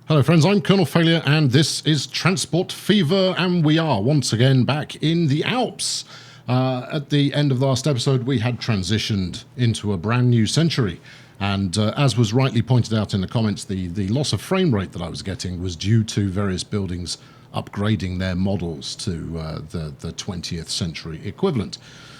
Hello friends, I'm Colonel Failure and this is Transport Fever, and we are once again back in the Alps. At the end of the last episode we had transitioned into a brand new century, and as was rightly pointed out in the comments, the loss of frame rate that I was getting was due to various buildings upgrading their models to the 20th century equivalent.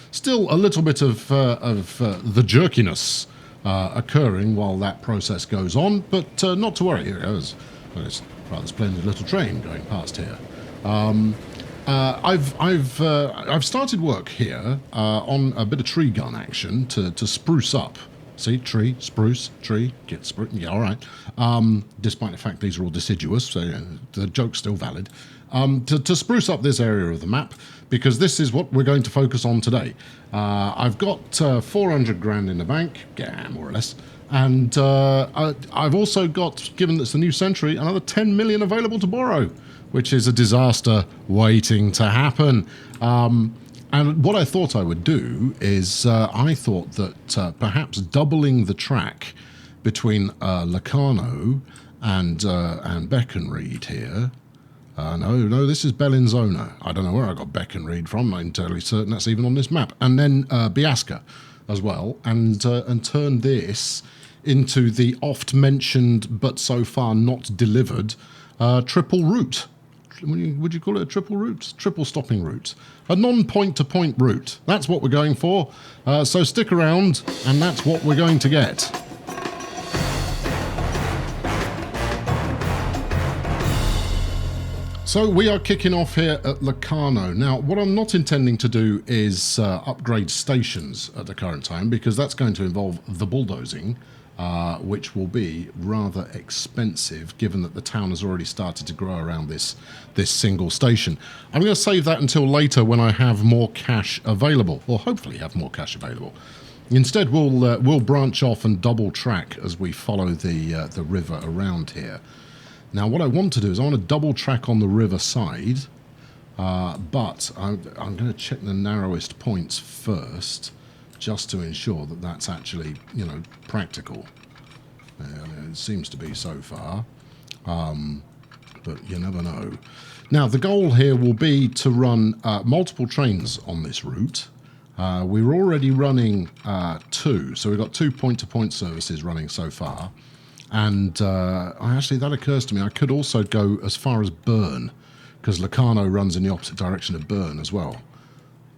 Still a little bit of the jerkiness occurring while that process goes on, but not to worry. Here it goes. Well, it's a rather splendid little train going past here. I've started work here on a bit of tree gun action to spruce up. See, tree, spruce, tree, get spruce. Yeah, all right. Despite the fact these are all deciduous, so the joke's still valid. To spruce up this area of the map, because this is what we're going to focus on today. I've got 400 grand in the bank, yeah, more or less. And I've also got, given that it's the new century, another 10 million available to borrow, which is a disaster waiting to happen. And what I thought I would do is I thought that perhaps doubling the track between Locarno and Beckenried here. No, this is Bellinzona. I don't know where I got Beckenried from. I'm not entirely certain that's even on this map. And then Biasca as well, and turn this into the oft-mentioned but so far not delivered triple route. Would you call it a triple route? Triple stopping route. A non-point-to-point route. That's what we're going for. So stick around, and that's what we're going to get. So we are kicking off here at Locarno. Now, what I'm not intending to do is upgrade stations at the current time, because that's going to involve the bulldozing, which will be rather expensive, given that the town has already started to grow around this single station. I'm going to save that until later when I have more cash available, or hopefully have more cash available. Instead, we'll branch off and double track as we follow the river around here. Now, what I want to do is I want to double track on the river side, but I'm going to check the narrowest points first, just to ensure that that's actually, practical. It seems to be so far, but you never know. Now, the goal here will be to run multiple trains on this route. We're already running two, so we've got 2 point-to-point services running so far. And actually, that occurs to me, I could also go as far as Bern, because Locarno runs in the opposite direction of Bern as well.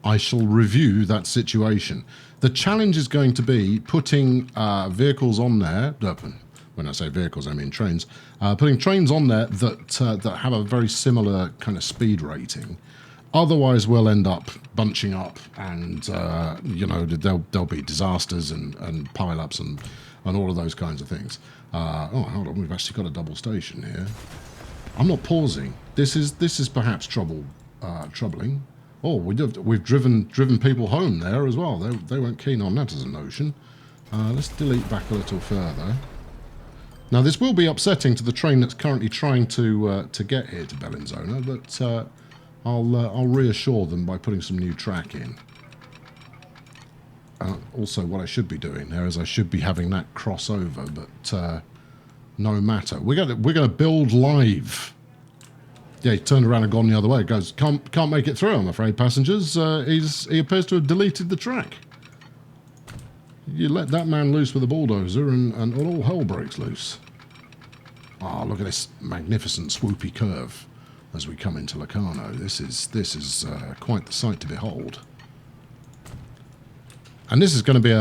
I shall review that situation. The challenge is going to be putting vehicles on there. When I say vehicles, I mean trains. Putting trains on there that have a very similar kind of speed rating. Otherwise, we'll end up bunching up, and there'll be disasters and pile-ups and all of those kinds of things. Hold on, we've actually got a double station here. I'm not pausing. This is perhaps troubling. Oh, we've driven people home there as well. They weren't keen on that as a notion. Let's delete back a little further. Now, this will be upsetting to the train that's currently trying to get here to Bellinzona, but I'll reassure them by putting some new track in. Also, what I should be doing there is I should be having that crossover, but no matter. We're gonna build live. Yeah, he turned around and gone the other way. Goes, can't make it through, I'm afraid, passengers. He appears to have deleted the track. You let that man loose with a bulldozer and all hell breaks loose. Oh, look at this magnificent swoopy curve as we come into Locarno. This is quite the sight to behold. And this is going to be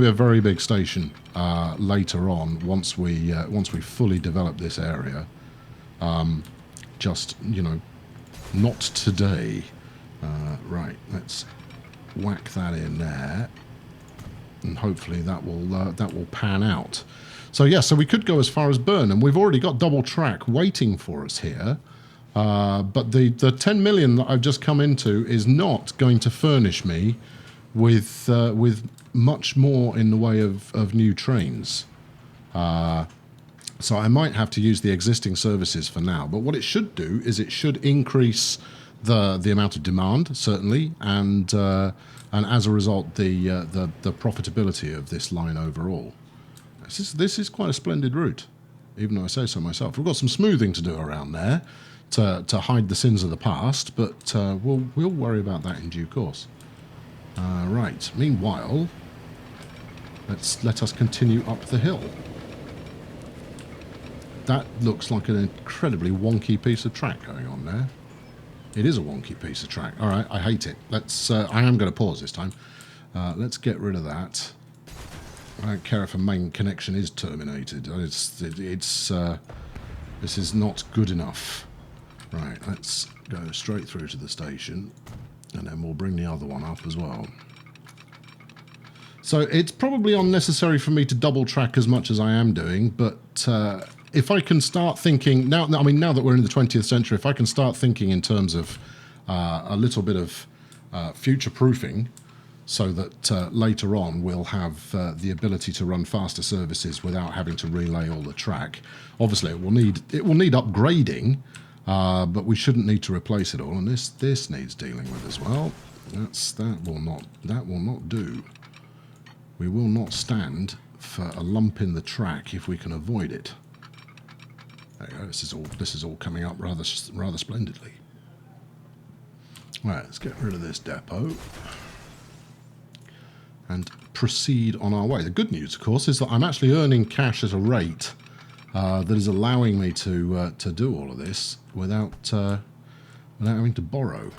a very big station later on once we fully develop this area. Just not today. Right, let's whack that in there, and hopefully that will pan out. So yeah, so we could go as far as Bern, and we've already got double track waiting for us here. But the 10 million that I've just come into is not going to furnish me with much more in the way of new trains. So I might have to use the existing services for now. But what it should do is it should increase the amount of demand, certainly, and as a result, the profitability of this line overall. This is quite a splendid route. even though I say so myself. We've got some smoothing to do around there to hide the sins of the past, but we'll worry about that in due course. Right, meanwhile, let us continue up the hill. That looks like an incredibly wonky piece of track going on there. It is a wonky piece of track. All right, I hate it. Let's. I am going to pause this time. Let's get rid of that. I don't care if a main connection is terminated. This is not good enough. Right, let's go straight through to the station, and then we'll bring the other one up as well. So it's probably unnecessary for me to double track as much as I am doing, but if I can start thinking now, I mean, now that we're in the 20th century, if I can start thinking in terms of a little bit of future proofing, so that later on we'll have the ability to run faster services without having to relay all the track. Obviously, it will need upgrading, but we shouldn't need to replace it all. And this needs dealing with as well. That will not do. We will not stand for a lump in the track if we can avoid it. There you go. This is all coming up rather splendidly. Right, let's get rid of this depot and proceed on our way. The good news, of course, is that I'm actually earning cash at a rate that is allowing me to do all of this without having to borrow.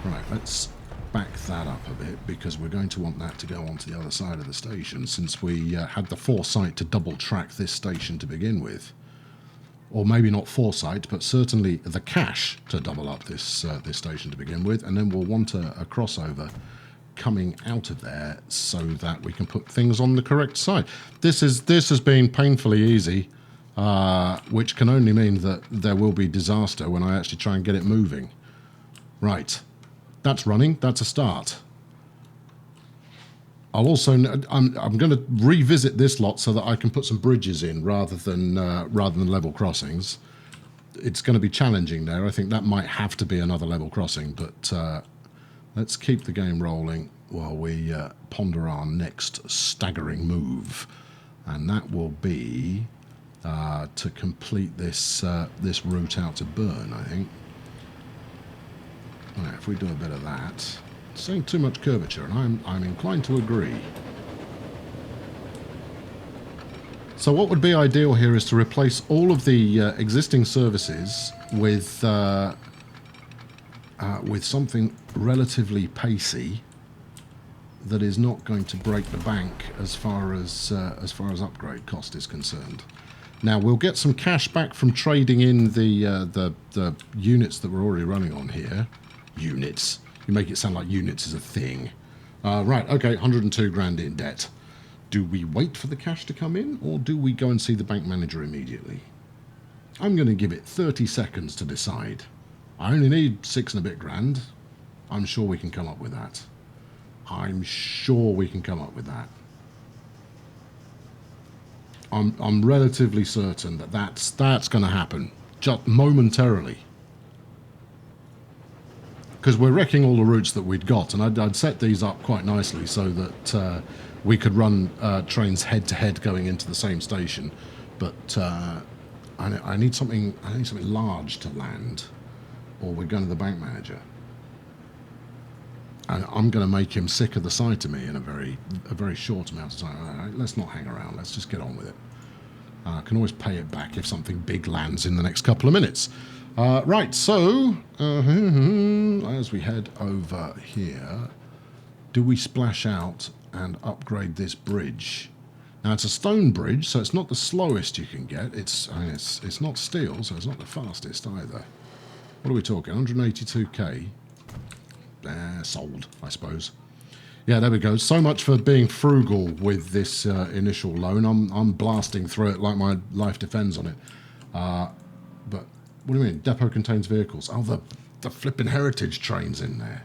Right, let's back that up a bit, because we're going to want that to go onto the other side of the station, since we had the foresight to double track this station to begin with. Or maybe not foresight, but certainly the cash to double up this station to begin with, and then we'll want a crossover coming out of there so that we can put things on the correct side. This has been painfully easy, which can only mean that there will be disaster when I actually try and get it moving. Right. That's running. That's a start. I'll also I'm going to revisit this lot so that I can put some bridges in rather than level crossings. It's going to be challenging there. I think that might have to be another level crossing, but let's keep the game rolling while we ponder our next staggering move, and that will be to complete this route out to Bern, I think. Right, if we do a bit of that, seeing too much curvature, and I'm inclined to agree. So what would be ideal here is to replace all of the existing services with something relatively pacey that is not going to break the bank as far as upgrade cost is concerned. Now we'll get some cash back from trading in the units that we're already running on here. Units. You make it sound like units is a thing. Right, okay, 102 grand in debt. Do we wait for the cash to come in, or do we go and see the bank manager immediately? I'm going to give it 30 seconds to decide. I only need 6 and a bit grand. I'm sure we can come up with that. I'm sure we can come up with that. I'm relatively certain that that's going to happen, just momentarily. Because we're wrecking all the routes that we'd got, and I'd set these up quite nicely so that we could run trains head-to-head going into the same station. But I need something large to land, or we're going to the bank manager. And I'm going to make him sick of the sight of me in a very short amount of time. All right, let's not hang around. Let's just get on with it. I can always pay it back if something big lands in the next couple of minutes. Right, so as we head over here, do we splash out and upgrade this bridge? Now it's a stone bridge, so it's not the slowest you can get. It's not steel, so it's not the fastest either. What are we talking? 182k. Sold, I suppose. Yeah, there we go. So much for being frugal with this initial loan. I'm blasting through it like my life depends on it. But what do you mean? Depot contains vehicles. Oh, the flipping heritage train's in there.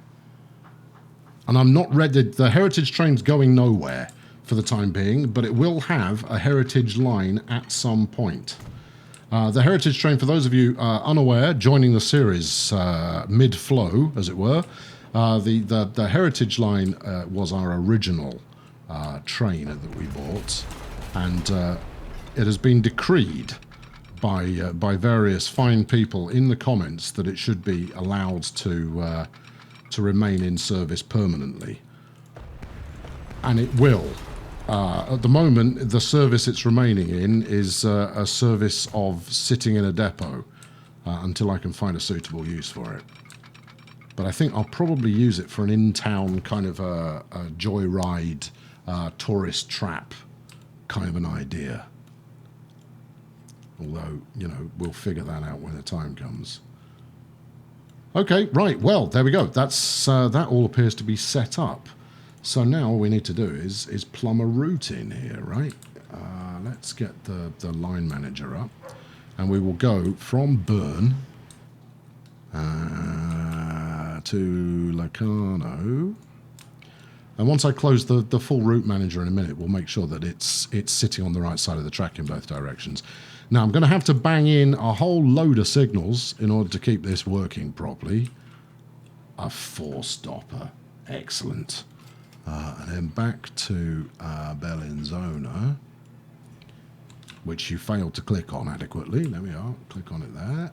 And I'm not ready. The heritage train's going nowhere for the time being, but it will have a heritage line at some point. The heritage train, for those of you unaware, joining the series mid-flow, as it were, the heritage line was our original train that we bought, and it has been decreed by various fine people in the comments that it should be allowed to remain in service permanently, and it will. At the moment, the service it's remaining in is a service of sitting in a depot until I can find a suitable use for it. But I think I'll probably use it for an in-town kind of a joyride, tourist trap kind of an idea. Although, you know, we'll figure that out when the time comes. Okay, right, well, there we go. That's that all appears to be set up. So now all we need to do is plumb a route in here, right? Let's get the line manager up. And we will go from Bern to Locarno. And once I close the full route manager in a minute, we'll make sure that it's sitting on the right side of the track in both directions. Now, I'm going to have to bang in a whole load of signals in order to keep this working properly. A four-stopper. Excellent. And then back to Bellinzona, which you failed to click on adequately. There we are. Click on it there.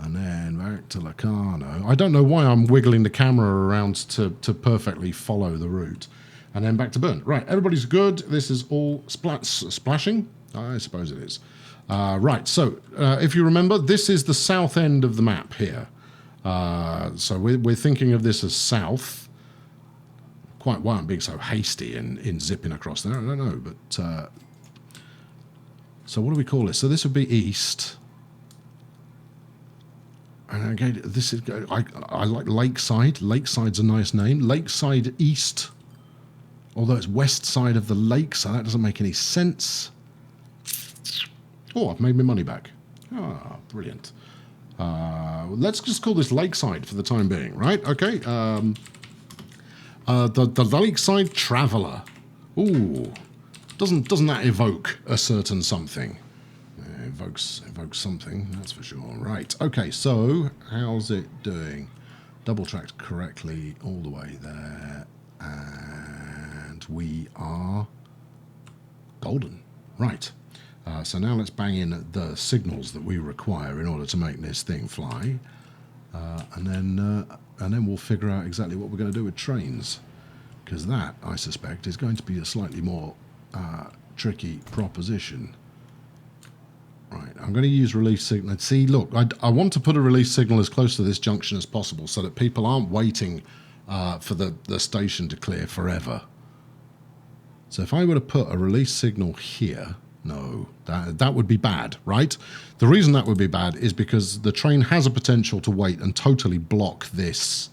And then back to Locarno. I don't know why I'm wiggling the camera around to perfectly follow the route. And then back to Bern. Right, everybody's good. This is all splashing? I suppose it is. Right, so if you remember, this is the south end of the map here. So we're thinking of this as south. Quite why I'm being so hasty in zipping across there, I don't know. But so what do we call this? So this would be east. And again, this is I like Lakeside. Lakeside's a nice name. Lakeside East, although it's west side of the lake, so that doesn't make any sense. Oh, I've made my money back. Ah, brilliant. Let's just call this Lakeside for the time being, right? Okay. The Lakeside Traveller. Ooh, doesn't that evoke a certain something? Evokes something, that's for sure. Right, okay, so how's it doing? Double tracked correctly all the way there, and we are golden. Right, so now let's bang in the signals that we require in order to make this thing fly, and then we'll figure out exactly what we're going to do with trains, because that, I suspect, is going to be a slightly more tricky proposition. Right, I'm going to use release signal. See, look, I want to put a release signal as close to this junction as possible so that people aren't waiting for the station to clear forever. So if I were to put a release signal here, no, that would be bad, right? The reason that would be bad is because the train has a potential to wait and totally block this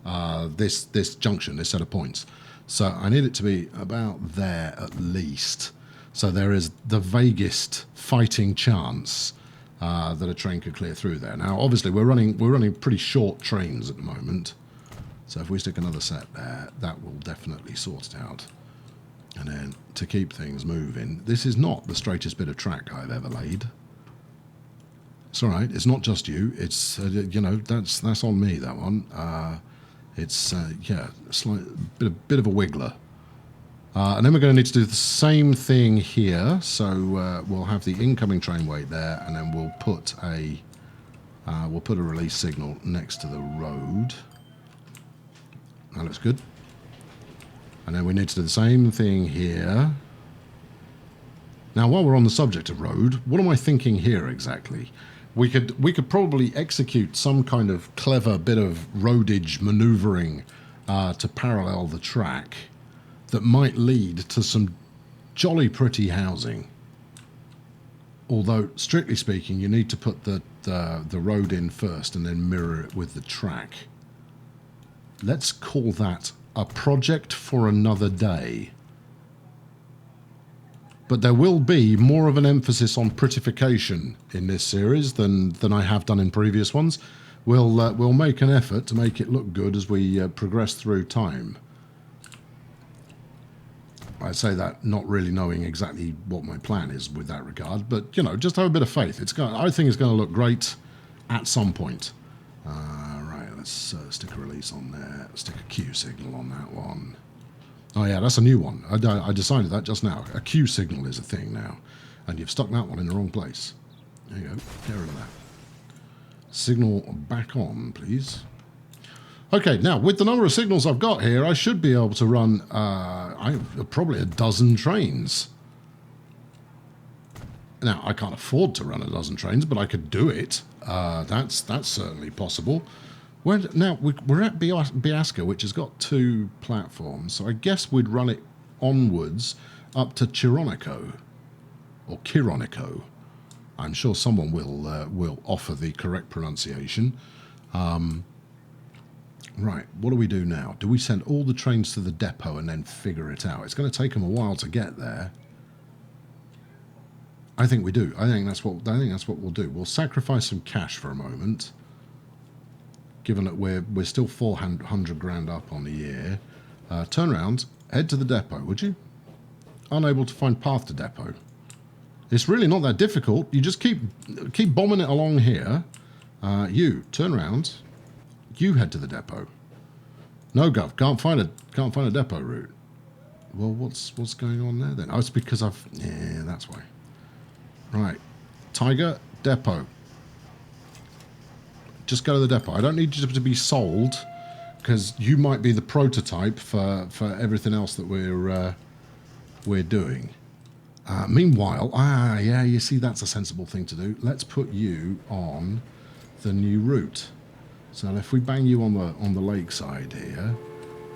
this junction, this set of points. So I need it to be about there at least. So there is the vaguest fighting chance that a train could clear through there. Now, obviously, we're running pretty short trains at the moment. So if we stick another set there, that will definitely sort it out. And then to keep things moving, this is not the straightest bit of track I've ever laid. It's all right. It's not just you. It's you know, that's on me, that one. It's yeah, slight bit of a wiggler. And then we're going to need to do the same thing here. So we'll have the incoming train wait there, and then we'll put a release signal next to the road. That looks good. And then we need to do the same thing here. Now, while we're on the subject of road, what am I thinking here exactly? We could probably execute some kind of clever bit of roadage manoeuvring to parallel the track that might lead to some jolly pretty housing. Although, strictly speaking, you need to put the road in first and then mirror it with the track. Let's call that a project for another day. But there will be more of an emphasis on prettification in this series than I have done in previous ones. We'll make an effort to make it look good as we progress through time. I say that not really knowing exactly what my plan is with that regard, but, you know, just have a bit of faith. I think it's going to look great at some point. Right, let's stick a release on there. Stick a Q signal on that one. Oh yeah, that's a new one. I decided that just now. A Q signal is a thing now. And you've stuck that one in the wrong place. There you go. Get rid of that. Signal back on, please. Okay, now, with the number of signals I've got here, I should be able to run probably a dozen trains. Now, I can't afford to run a dozen trains, but I could do it. That's certainly possible. Now, we're at Biasca, which has got 2 platforms, so I guess we'd run it onwards up to Chironico, or Chironico. I'm sure someone will offer the correct pronunciation. Right, what do we do now? Do we send all the trains to the depot and then figure it out? It's going to take them a while to get there. I think we do. I think that's what we'll do. We'll sacrifice some cash for a moment, given that we're still 400 grand up on the year. Turn around, head to the depot, would you? Unable to find path to depot. It's really not that difficult. You just keep bombing it along here. You turn around. You head to the depot. No, Gov, can't find a depot route. Well, what's going on there then? Oh, it's because yeah, that's why. Right, Tiger depot. Just go to the depot. I don't need you to be sold, because you might be the prototype for everything else that we're doing. Meanwhile, yeah, you see, that's a sensible thing to do. Let's put you on the new route. So if we bang you on the lakeside here,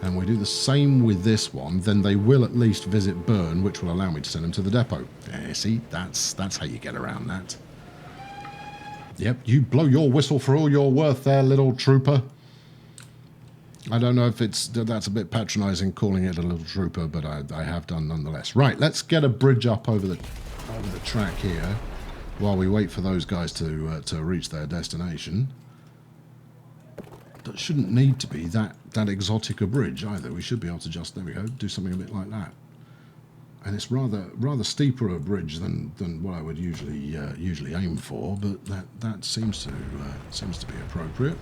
and we do the same with this one, then they will at least visit Bern, which will allow me to send them to the depot. Yeah, see, that's how you get around that. Yep, you blow your whistle for all you're worth there, little trooper. I don't know if that's a bit patronising calling it a little trooper, but I have done nonetheless. Right, let's get a bridge up over the track here while we wait for those guys to reach their destination. That shouldn't need to be that exotic a bridge either. We should be able to just, there we go, do something a bit like that. And it's rather steeper a bridge than what I would usually aim for, but that seems to be appropriate.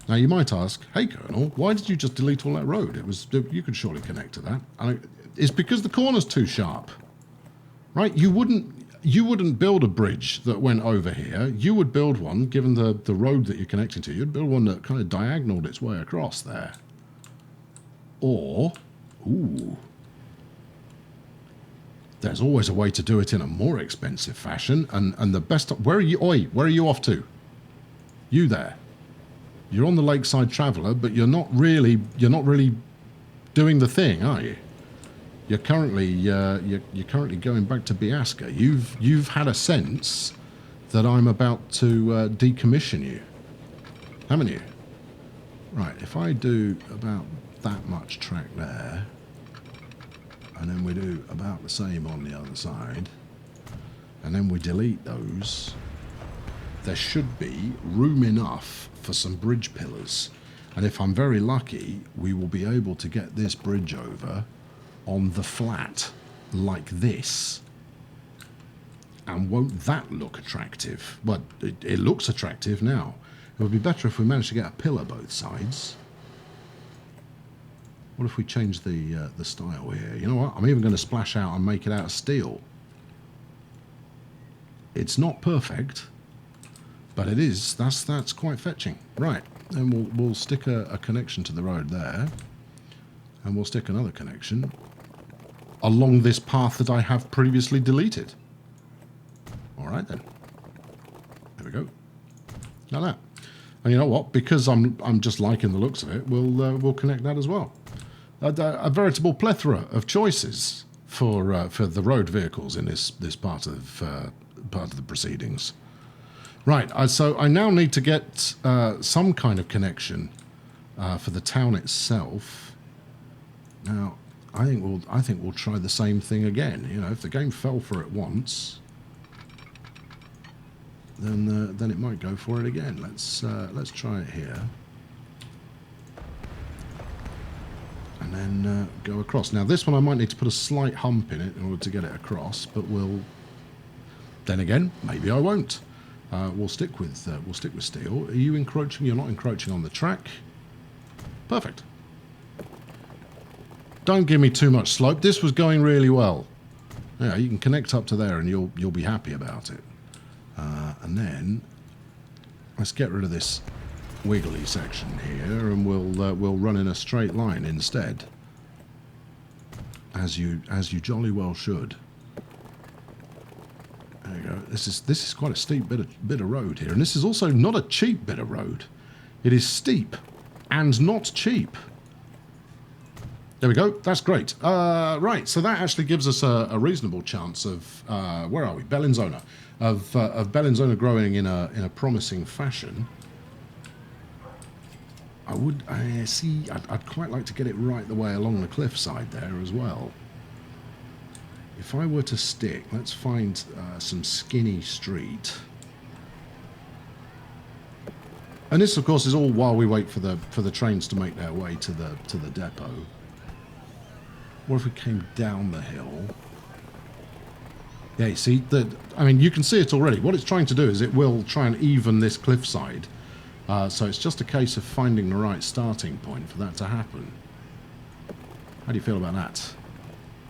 Now you might ask, hey Colonel, why did you just delete all that road? You could surely connect to that. It's because the corner's too sharp, right? You wouldn't build a bridge that went over here. You would build one, given the road that you're connecting to. You'd build one that kind of diagonaled its way across there. Or, ooh, there's always a way to do it in a more expensive fashion. And the best, where are you off to? You there. You're on the Lakeside Traveller, but you're not really doing the thing, are you? You're currently going back to Biasca. You've had a sense that I'm about to decommission you, haven't you? Right. If I do about that much track there, and then we do about the same on the other side, and then we delete those, there should be room enough for some bridge pillars. And if I'm very lucky, we will be able to get this bridge over on the flat like this. And won't that look attractive? Well, it looks attractive now. It would be better if we managed to get a pillar both sides. What if we change the style here? You know what? I'm even going to splash out and make it out of steel. It's not perfect, but it is. That's quite fetching. Right, and we'll stick a connection to the road there, and we'll stick another connection along this path that I have previously deleted. All right then. There we go. Now that. And you know what? Because I'm just liking the looks of it, we'll connect that as well. A veritable plethora of choices for the road vehicles in this part of the proceedings. Right. So I now need to get some kind of connection for the town itself. Now, I think we'll try the same thing again. You know, if the game fell for it once, then it might go for it again. Let's try it here. And then go across. Now this one I might need to put a slight hump in it in order to get it across, but then again, maybe I won't. We'll stick with steel. Are you encroaching? You're not encroaching on the track. Perfect. Don't give me too much slope. This was going really well. Yeah, you can connect up to there and you'll be happy about it. And then let's get rid of this wiggly section here, and we'll run in a straight line instead, as you jolly well should. There you go. This is quite a steep bit of road here, and this is also not a cheap bit of road. It is steep and not cheap. There we go. That's great. Right, so that actually gives us a reasonable chance of where are we? Bellinzona, of Bellinzona growing in a promising fashion. I'd quite like to get it right the way along the cliffside there as well. If I were to stick, let's find some skinny street. And this, of course, is all while we wait for the trains to make their way to the depot. What if we came down the hill? Yeah, you see, I mean, you can see it already. What it's trying to do is it will try and even this cliffside. So it's just a case of finding the right starting point for that to happen. How do you feel about that?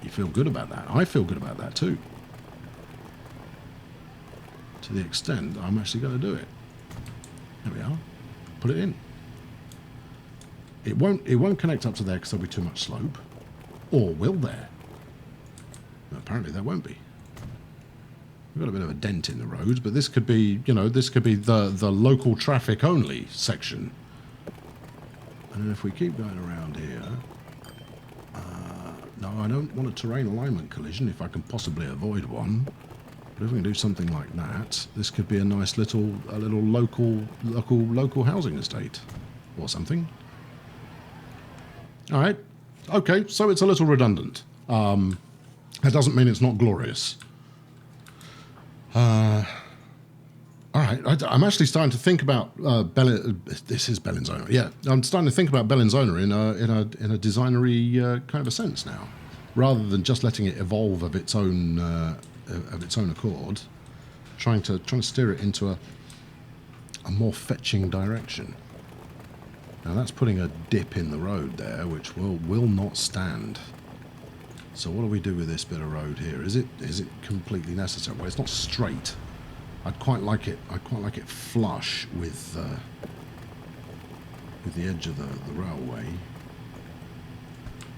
You feel good about that? I feel good about that too. To the extent I'm actually going to do it. There we are. Put it in. It won't connect up to there because there'll be too much slope. Or will there? No, apparently there won't be. We've got a bit of a dent in the road, but this could be, you know, this could be the local traffic only section. And if we keep going around here, no, I don't want a terrain alignment collision if I can possibly avoid one. But if we can do something like that, this could be a nice little local housing estate or something. All right. Okay, so it's a little redundant. That doesn't mean it's not glorious. All right, I'm actually starting to think about this is Bellinzona. Yeah, I'm starting to think about Bellinzona in a designery kind of a sense now, rather than just letting it evolve of its own accord. Trying to steer it into a more fetching direction. Now that's putting a dip in the road there, which will not stand. So what do we do with this bit of road here? Is it completely necessary? Well, it's not straight. I'd quite like it flush with the edge of the railway.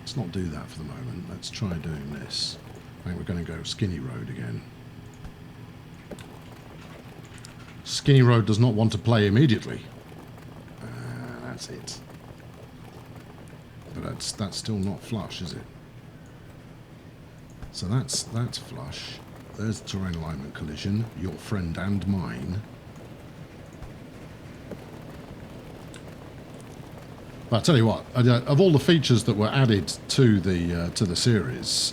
Let's not do that for the moment. Let's try doing this. I think we're going to go skinny road again. Skinny road does not want to play immediately. That's it. But that's still not flush, is it? So that's flush. There's terrain alignment collision, your friend and mine. But I tell you what, of all the features that were added to the series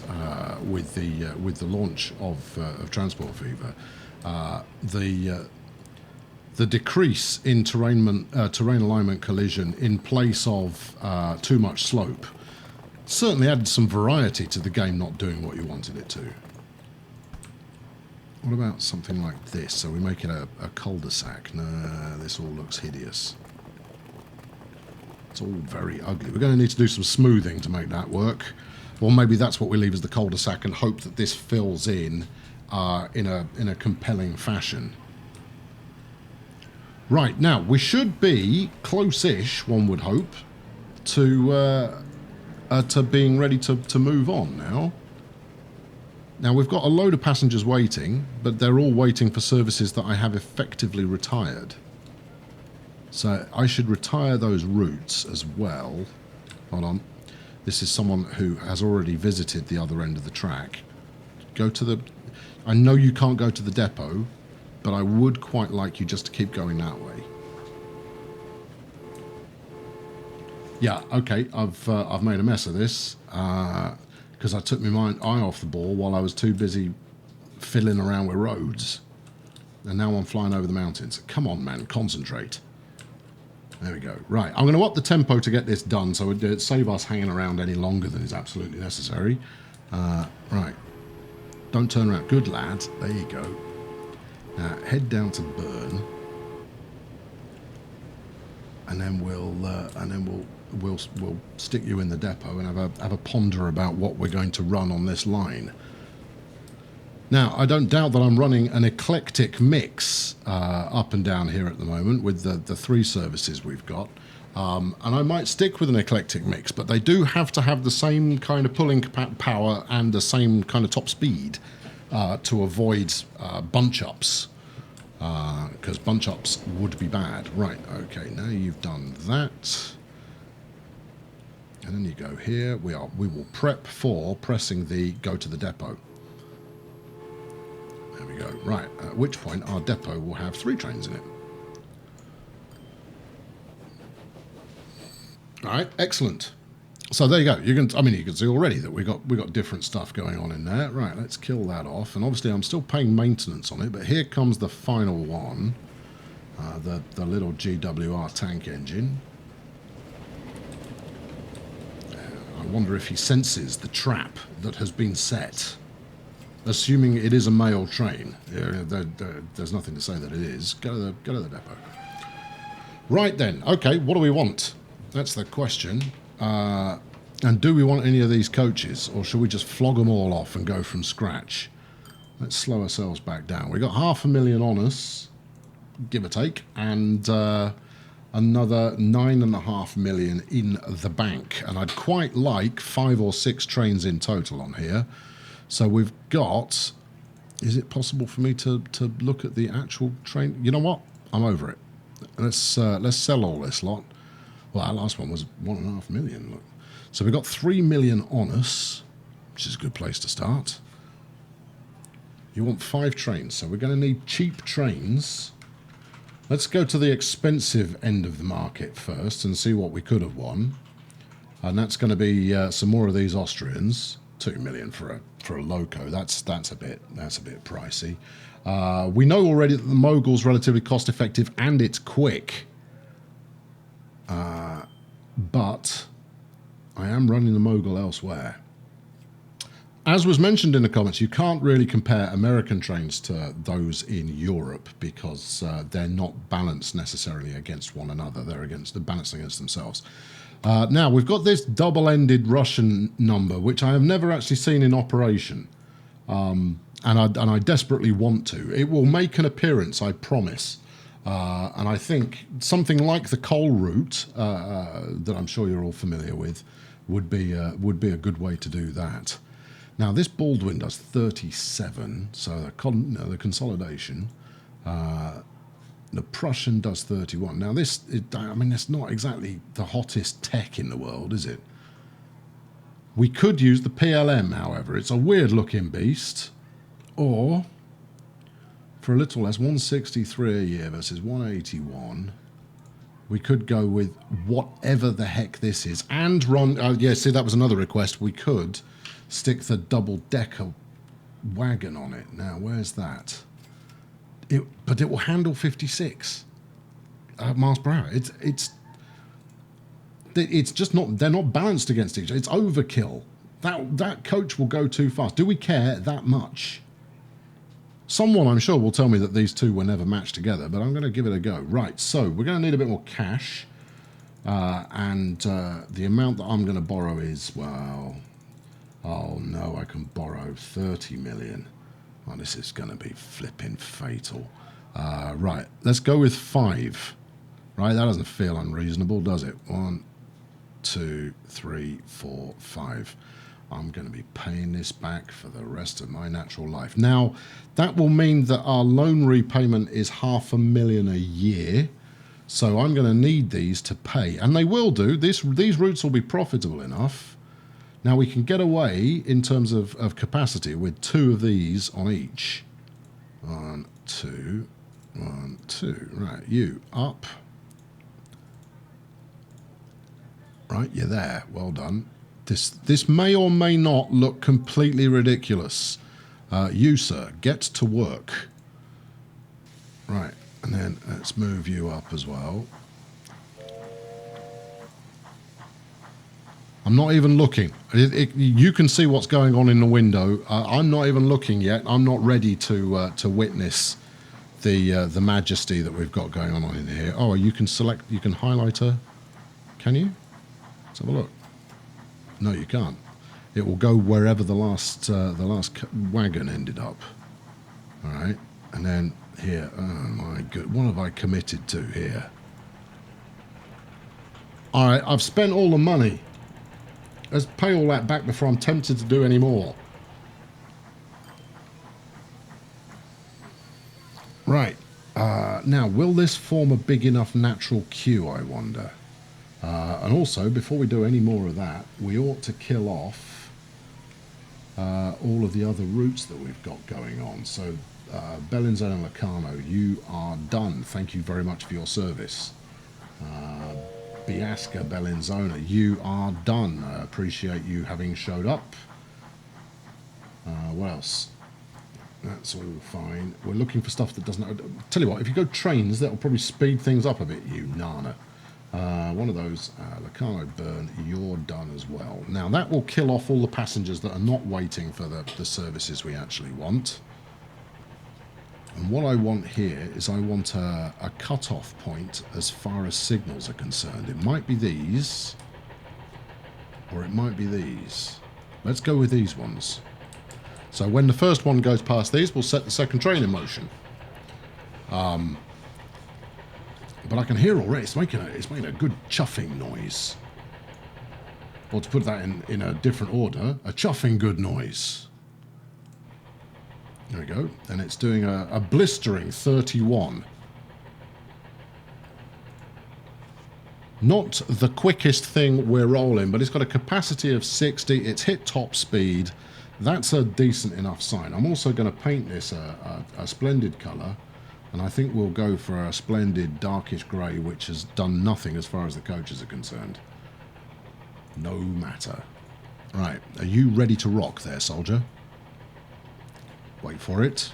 with the launch of Transport Fever, the decrease in terrain alignment collision in place of too much slope certainly added some variety to the game not doing what you wanted it to. What about something like this? So we make it a cul-de-sac. No, this all looks hideous. It's all very ugly. We're going to need to do some smoothing to make that work. Or maybe that's what we leave as the cul-de-sac and hope that this fills in a compelling fashion. Right, now, we should be close-ish, one would hope, to being ready to move on now. Now, we've got a load of passengers waiting, but they're all waiting for services that I have effectively retired. So I should retire those routes as well. Hold on. This is someone who has already visited the other end of the track. Go to the... I know you can't go to the depot, but I would quite like you just to keep going that way. Yeah, okay, I've made a mess of this because I took my eye off the ball while I was too busy fiddling around with roads. And now I'm flying over the mountains. Come on, man, concentrate. There we go. Right, I'm going to up the tempo to get this done so it save us hanging around any longer than is absolutely necessary. Right, don't turn around. Good lad. There you go. Now, head down to Burn. and then we'll stick you in the depot and have a ponder about what we're going to run on this line. Now, I don't doubt that I'm running an eclectic mix up and down here at the moment with the 3 services we've got. And I might stick with an eclectic mix, but they do have to have the same kind of pulling power and the same kind of top speed to avoid bunch-ups, because bunch-ups would be bad. Right, okay, now you've done that. And then you go here. We will prep for pressing the go to the depot. There we go. Right, at which point our depot will have 3 trains in it. All right, excellent. So there you go. You can see already that we got different stuff going on in there. Right, let's kill that off. And obviously, I'm still paying maintenance on it. But here comes the final one, the little GWR tank engine. I wonder if he senses the trap that has been set. Assuming it is a mail train, there's nothing to say that it is. Go to the depot. Right then. Okay, what do we want? That's the question. And do we want any of these coaches, or should we just flog them all off and go from scratch? Let's slow ourselves back down. We got 500,000 on us, give or take, and another 9.5 million in the bank. And I'd quite like 5 or 6 trains in total on here. So we've got. Is it possible for me to look at the actual train? You know what? I'm over it. Let's sell all this lot. Well, our last one was 1.5 million. Look. So we've got 3 million on us, which is a good place to start. You want 5 trains, so we're going to need cheap trains. Let's go to the expensive end of the market first and see what we could have won. And that's going to be some more of these Austrians. 2 million for a loco. That's a bit pricey. We know already that the Mogul's relatively cost effective and it's quick. But I am running the Mogul elsewhere. As was mentioned in the comments, you can't really compare American trains to those in Europe because they're not balanced necessarily against one another. They're balanced against themselves. Now, we've got this double-ended Russian number, which I have never actually seen in operation. And I desperately want to. It will make an appearance, I promise. And I think something like the coal route that I'm sure you're all familiar with would be a good way to do that. Now, this Baldwin does 37, so the consolidation. The Prussian does 31. Now, it's not exactly the hottest tech in the world, is it? We could use the PLM, however. It's a weird-looking beast. Or, for a little less, 163 a year versus 181. We could go with whatever the heck this is. And run... yeah, see, that was another request. We could stick the double-decker wagon on it. Now, where's that? But it will handle 56 miles per hour. It's just not. They're not balanced against each other. It's overkill. That coach will go too fast. Do we care that much? Someone, I'm sure, will tell me that these two were never matched together, but I'm going to give it a go. Right. So we're going to need a bit more cash, and the amount that I'm going to borrow is oh no, I can borrow 30 million. Oh, this is going to be flipping fatal. Right, let's go with 5. Right, that doesn't feel unreasonable, does it? 1, 2, 3, 4, 5. I'm going to be paying this back for the rest of my natural life. Now, that will mean that our loan repayment is 500,000 a year. So I'm going to need these to pay. And they will do. These routes will be profitable enough. Now, we can get away in terms of capacity with 2 of these on each. 1, 2, 1, 2. Right, you up. Right, you're there. Well done. This may or may not look completely ridiculous. You, sir, get to work. Right, and then let's move you up as well. I'm not even looking. You can see what's going on in the window. I'm not even looking yet. I'm not ready to witness the majesty that we've got going on in here. Oh, you can select, you can highlight her. Can you? Let's have a look. No, you can't. It will go wherever the last wagon ended up. All right, and then here. Oh my god, what have I committed to here? All right, I've spent all the money. Let's pay all that back before I'm tempted to do any more. Right. Now, will this form a big enough natural queue, I wonder? And also, before we do any more of that, we ought to kill off all of the other routes that we've got going on. So, Bellinzone and Locarno, you are done. Thank you very much for your service. Biasca, Bellinzona, you are done. I appreciate you having showed up. What else? That's all fine. We're looking for stuff that doesn't... Tell you what, if you go trains, that'll probably speed things up a bit, you nana. One of those, Locarno Burn, you're done as well. Now, that will kill off all the passengers that are not waiting for the services we actually want. And what I want here is I want a cut-off point as far as signals are concerned. It might be these, or it might be these. Let's go with these ones. So when the first one goes past these, we'll set the second train in motion. But I can hear already, it's making a good chuffing noise. Or to put that in a different order, a chuffing good noise. There we go. And it's doing a blistering 31. Not the quickest thing we're rolling, but it's got a capacity of 60. It's hit top speed. That's a decent enough sign. I'm also going to paint this a splendid colour. And I think we'll go for a splendid darkish grey, which has done nothing as far as the coaches are concerned. No matter. Right. Are you ready to rock there, soldier? Wait for it.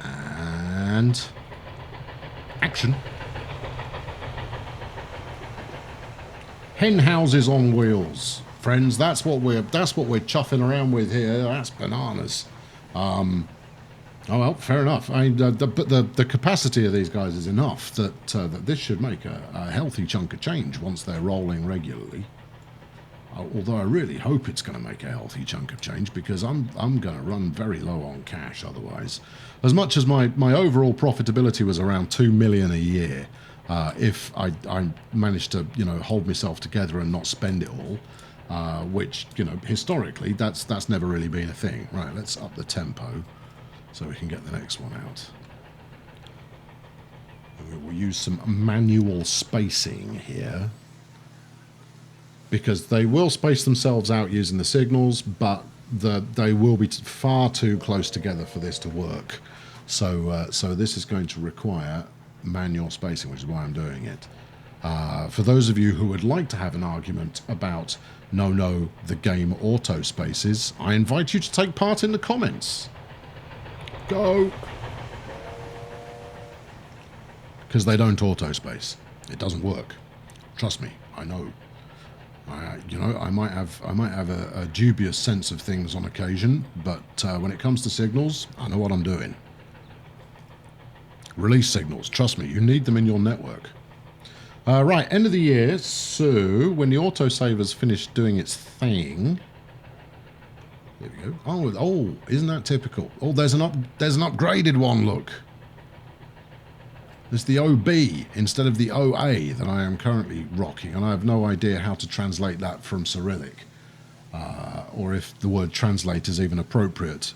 And action. Hen houses on wheels, friends. That's what we're chuffing around with here. That's bananas. Oh well, fair enough. I mean, the capacity of these guys is enough that that this should make a healthy chunk of change once they're rolling regularly. Although I really hope it's going to make a healthy chunk of change, because I'm going to run very low on cash otherwise. As much as my overall profitability was around 2 million a year, if I managed to hold myself together and not spend it all, which historically that's never really been a thing. Right, let's up the tempo so we can get the next one out. And we'll use some manual spacing here, because they will space themselves out using the signals, but they will be far too close together for this to work. So this is going to require manual spacing, which is why I'm doing it. For those of you who would like to have an argument about no, the game auto spaces, I invite you to take part in the comments. Go! Because they don't auto space. It doesn't work. Trust me, I know. I might have a dubious sense of things on occasion, but when it comes to signals, I know what I'm doing. Release signals, trust me, you need them in your network. Right, end of the year, so when the autosaver's finished doing its thing, there we go. Oh, isn't that typical? Oh, there's an upgraded one, look. It's the OB instead of the OA that I am currently rocking, and I have no idea how to translate that from Cyrillic, or if the word translate is even appropriate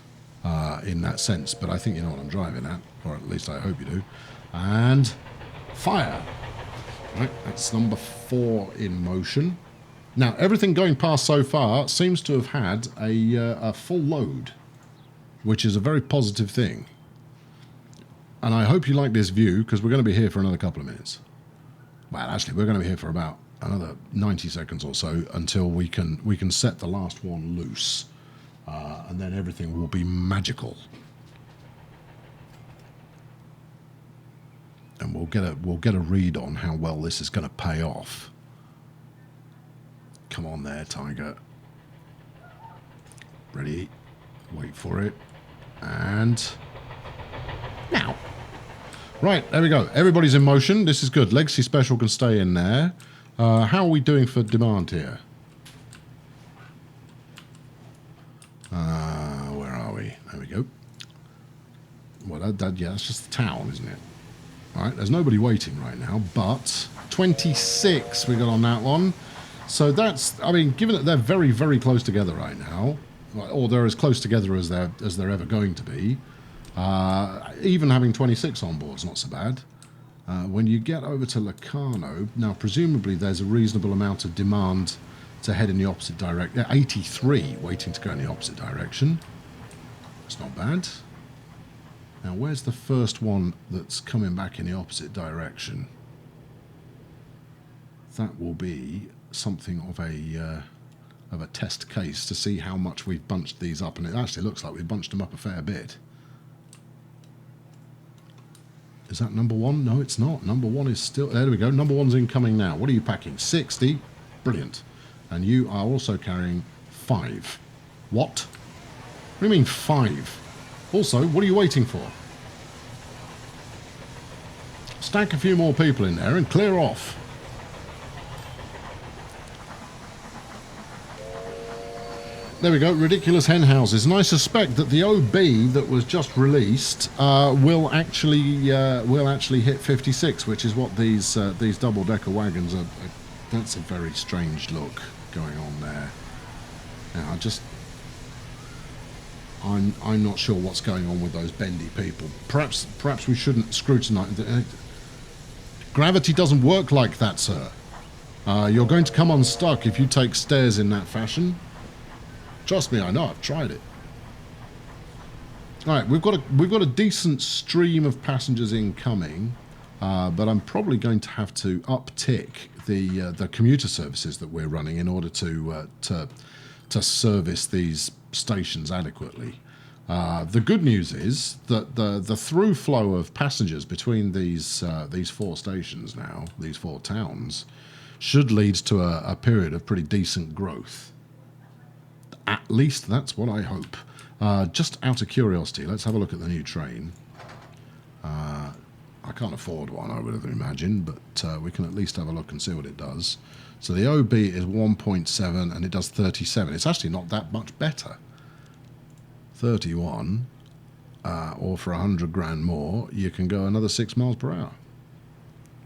in that sense, but I think you know what I'm driving at, or at least I hope you do. And fire. Right, that's number 4 in motion. Now, everything going past so far seems to have had a full load, which is a very positive thing. And I hope you like this view, because we're going to be here for another couple of minutes. Well, actually, we're going to be here for about another 90 seconds or so until we can set the last one loose, and then everything will be magical. And we'll get a read on how well this is going to pay off. Come on there, Tiger. Ready? Wait for it. And now. Right, there we go. Everybody's in motion. This is good. Legacy Special can stay in there. How are we doing for demand here? Where are we? There we go. Well, yeah, that's just the town, isn't it? All right, there's nobody waiting right now, but 26 we got on that one. So that's, I mean, given that they're very, very close together right now, or they're as close together as they're ever going to be, even having 26 on board is not so bad. When you get over to Locarno, now presumably there's a reasonable amount of demand to head in the opposite direction. 83 waiting to go in the opposite direction. It's not bad. Now, where's the first one that's coming back in the opposite direction? That will be something of a test case to see how much we've bunched these up, and it actually looks like we've bunched them up a fair bit. Is that number one? No, it's not. Number one is still... There we go. Number one's incoming now. What are you packing? 60. Brilliant. And you are also carrying 5. What? What do you mean 5? Also, what are you waiting for? Stack a few more people in there and clear off. There we go, ridiculous hen houses. And I suspect that the OB that was just released will actually hit 56, which is what these double-decker wagons are. That's a very strange look going on there. Now, I'm not sure what's going on with those bendy people. Perhaps we shouldn't scrutinise. Gravity doesn't work like that, sir. You're going to come unstuck if you take stairs in that fashion. Trust me, I know. I've tried it. All right, we've got a decent stream of passengers incoming, but I'm probably going to have to uptick the commuter services that we're running in order to service these stations adequately. The good news is that the through flow of passengers between these 4 stations now, these 4 towns, should lead to a period of pretty decent growth. At least that's what I hope. Just out of curiosity, let's have a look at the new train. I can't afford one, I would have imagined, but we can at least have a look and see what it does. So the OB is 1.7 and it does 37. It's actually not that much better. 31, or for 100 grand more, you can go another 6 miles per hour.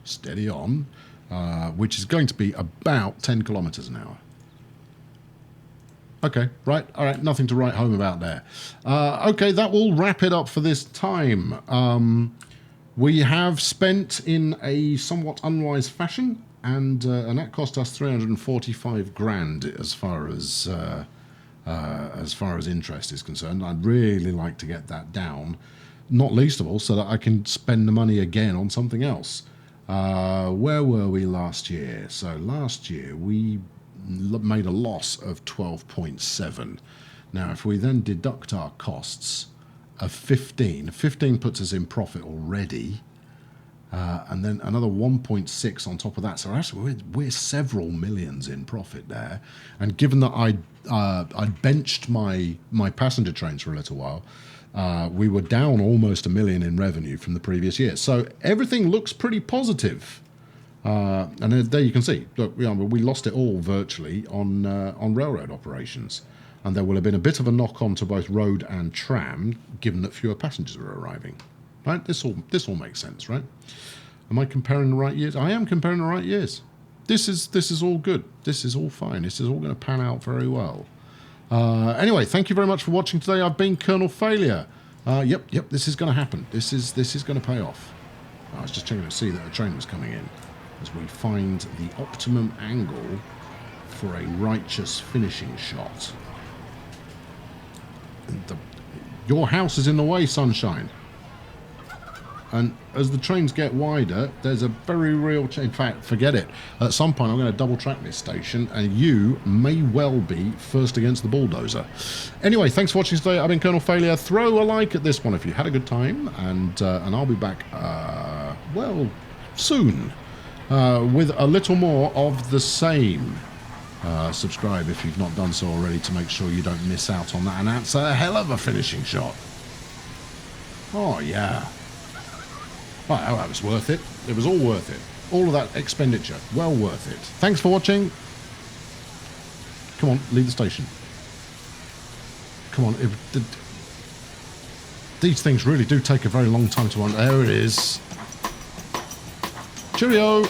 Steady on, which is going to be about 10 kilometers an hour. Okay, right, all right, nothing to write home about there. Okay, that will wrap it up for this time. We have spent in a somewhat unwise fashion, and that cost us 345 grand as far as interest is concerned. I'd really like to get that down, not least of all so that I can spend the money again on something else. Where were we last year? So last year we made a loss of 12.7. Now, if we then deduct our costs of 15 puts us in profit already, and then another 1.6 on top of that. So actually, we're several millions in profit there. And given that I benched my passenger trains for a little while, we were down almost $1 million in revenue from the previous year. So everything looks pretty positive. And there you can see, look, we lost it all virtually on railroad operations, and there will have been a bit of a knock-on to both road and tram, given that fewer passengers are arriving. Right? This all makes sense, right? Am I comparing the right years? I am comparing the right years. This is all good. This is all fine. This is all going to pan out very well. Anyway, thank you very much for watching today. I've been Colonel Failure. Yep, this is going to happen. This is going to pay off. I was just checking to see that a train was coming in, as we find the optimum angle for a righteous finishing shot. Your house is in the way, sunshine. And as the trains get wider, there's a very real chance. In fact, forget it. At some point, I'm going to double track this station, and you may well be first against the bulldozer. Anyway, thanks for watching today. I've been Colonel Failure. Throw a like at this one if you had a good time, and I'll be back, well, soon. With a little more of the same. Subscribe if you've not done so already to make sure you don't miss out on that, and that's a hell of a finishing shot. Oh, yeah. Oh, that was worth it. It was all worth it. All of that expenditure. Well worth it. Thanks for watching. Come on, leave the station. Come on. These things really do take a very long time to run. There it is. Cheerio.